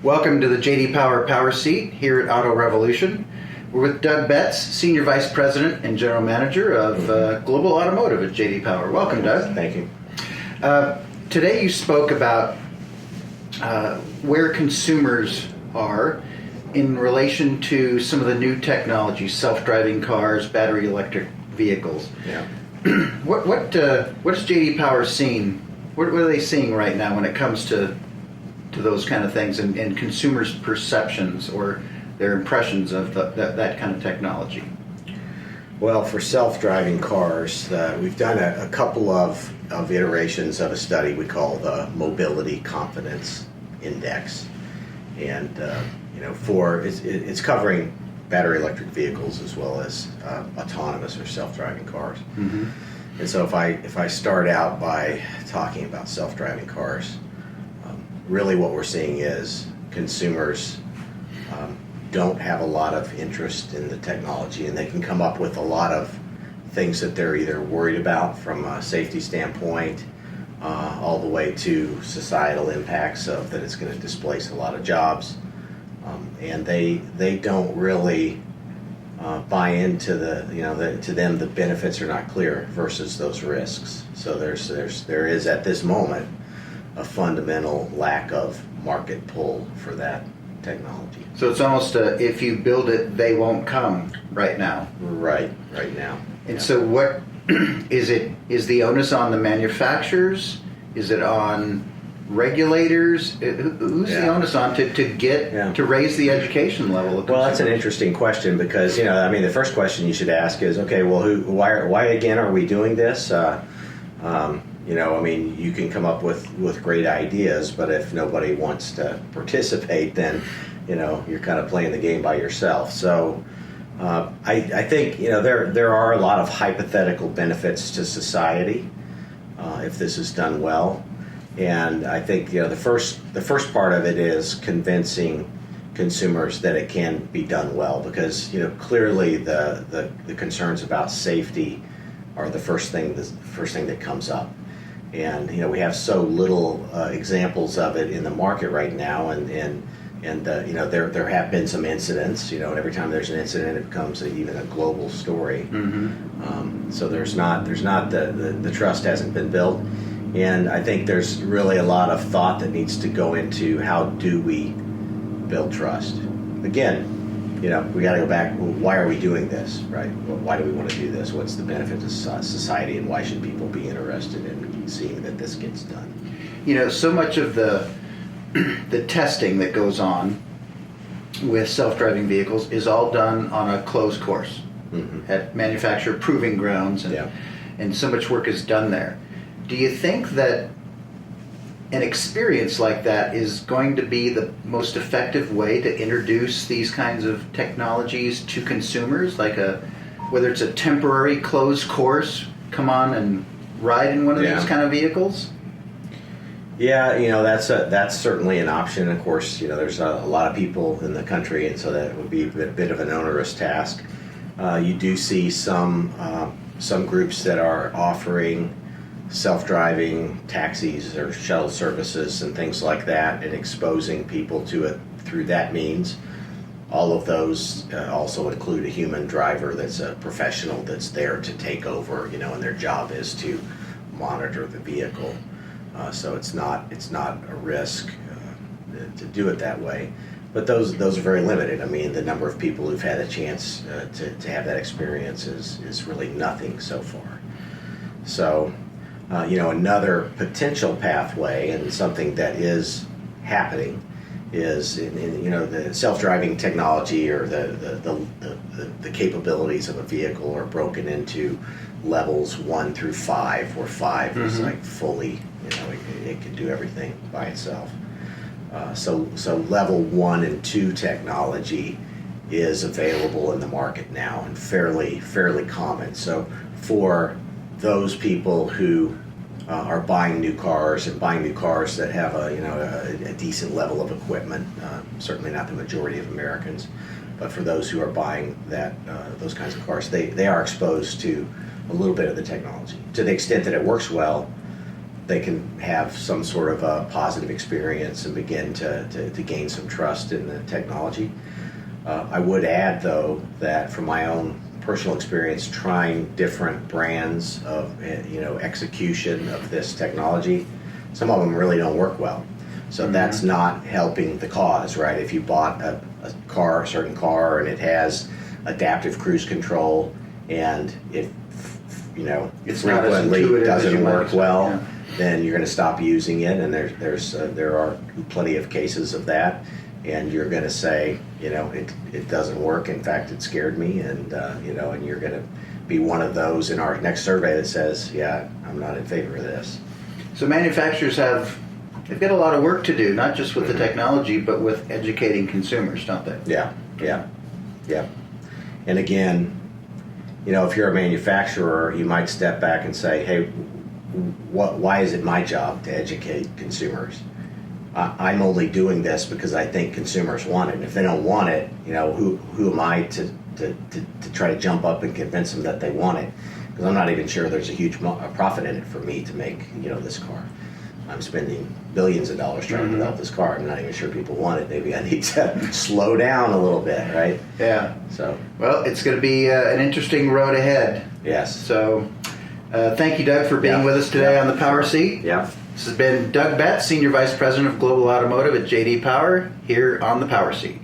Welcome to the J.D. Power Seat here at Auto Revolution. We're with Doug Betts, Senior Vice President and General Manager of Global Automotive at J.D. Power. Welcome, Doug. Thank you. Today you spoke about where consumers are in relation to some of the new technologies, self-driving cars, battery electric vehicles. Yeah. What is J.D. Power seeing? What are they seeing right now when it comes to those kind of things and consumers' perceptions or their impressions of that kind of technology? Well, for self-driving cars, we've done a couple of iterations of a study we call the Mobility Confidence Index, and it's covering battery electric vehicles as well as autonomous or self-driving cars. Mm-hmm. And so if I start out by talking about self-driving cars, really what we're seeing is consumers don't have a lot of interest in the technology, and they can come up with a lot of things that they're either worried about from a safety standpoint, all the way to societal impacts of that it's going to displace a lot of jobs, and they don't really buy into to them the benefits are not clear versus those risks. So there is at this moment a fundamental lack of market pull for that technology. So it's almost if you build it, they won't come right now. Right now. And Yeah. so what is the onus on the manufacturers? Is it on regulators? Who's the onus on to raise the education level of consumers? Well, that's an interesting question because, the first question you should ask is, okay, well, why again are we doing this? You can come up with great ideas, but if nobody wants to participate, then, you're kind of playing the game by yourself. So I think, there are a lot of hypothetical benefits to society if this is done well. And I think, the first part of it is convincing consumers that it can be done well, because, clearly the concerns about safety are the first thing that comes up. And we have so little examples of it in the market right now, and there have been some incidents. And every time there's an incident, it becomes even a global story. Mm-hmm. So there's not the trust hasn't been built, and I think there's really a lot of thought that needs to go into how do we build trust. Again, we got to go back. Why are we doing this, right? Why do we want to do this? What's the benefit to society, and why should people be interested in seeing that this gets done? So much of the testing that goes on with self-driving vehicles is all done on a closed course at manufacturer proving grounds, and so much work is done there. Do you think that an experience like that is going to be the most effective way to introduce these kinds of technologies to consumers, like whether it's a temporary closed course, come on and ride in one of these kind of vehicles? Yeah, that's certainly an option. Of course, there's a lot of people in the country, and so that would be a bit of an onerous task. You do see some groups that are offering self-driving taxis or shuttle services and things like that, and exposing people to it through that means. All of those also include a human driver that's a professional that's there to take over, and their job is to monitor the vehicle. So it's not a risk to do it that way. But those are very limited. The number of people who've had a chance to have that experience is really nothing so far. So, another potential pathway, and something that is happening, is the self-driving technology, or the capabilities of a vehicle are broken into levels 1 through 5, where 5 is like fully, it can do everything by itself. So level 1 and 2 technology is available in the market now, and fairly common. So for those people who are buying new cars that have a decent level of equipment, certainly not the majority of Americans, but for those who are buying those kinds of cars, they are exposed to a little bit of the technology. To the extent that it works well, they can have some sort of a positive experience and begin to gain some trust in the technology. I would add, though, that from my own personal experience trying different brands of execution of this technology, some of them really don't work well. So that's not helping the cause, right? If you bought a certain car, and it has adaptive cruise control, and it It's not as frequently intuitive as you doesn't might work expect, well, yeah. then you're going to stop using it. And there are plenty of cases of that. And you're going to say, it doesn't work. In fact, it scared me, and and you're going to be one of those in our next survey that says, yeah, I'm not in favor of this. So manufacturers they've got a lot of work to do, not just with the technology, but with educating consumers, don't they? Yeah. And again, if you're a manufacturer, you might step back and say, hey, why is it my job to educate consumers? I'm only doing this because I think consumers want it. And if they don't want it, who am I to try to jump up and convince them that they want it? Because I'm not even sure there's a huge profit in it for me to make this car. I'm spending billions of dollars trying to develop this car. I'm not even sure people want it. Maybe I need to slow down a little bit, right? Yeah. So, well, it's going to be an interesting road ahead. yes. So thank you, Doug, for being with us today on the Power Seat. Yeah. This has been Doug Betts, Senior Vice President of Global Automotive at J.D. Power, here on the Power Seat.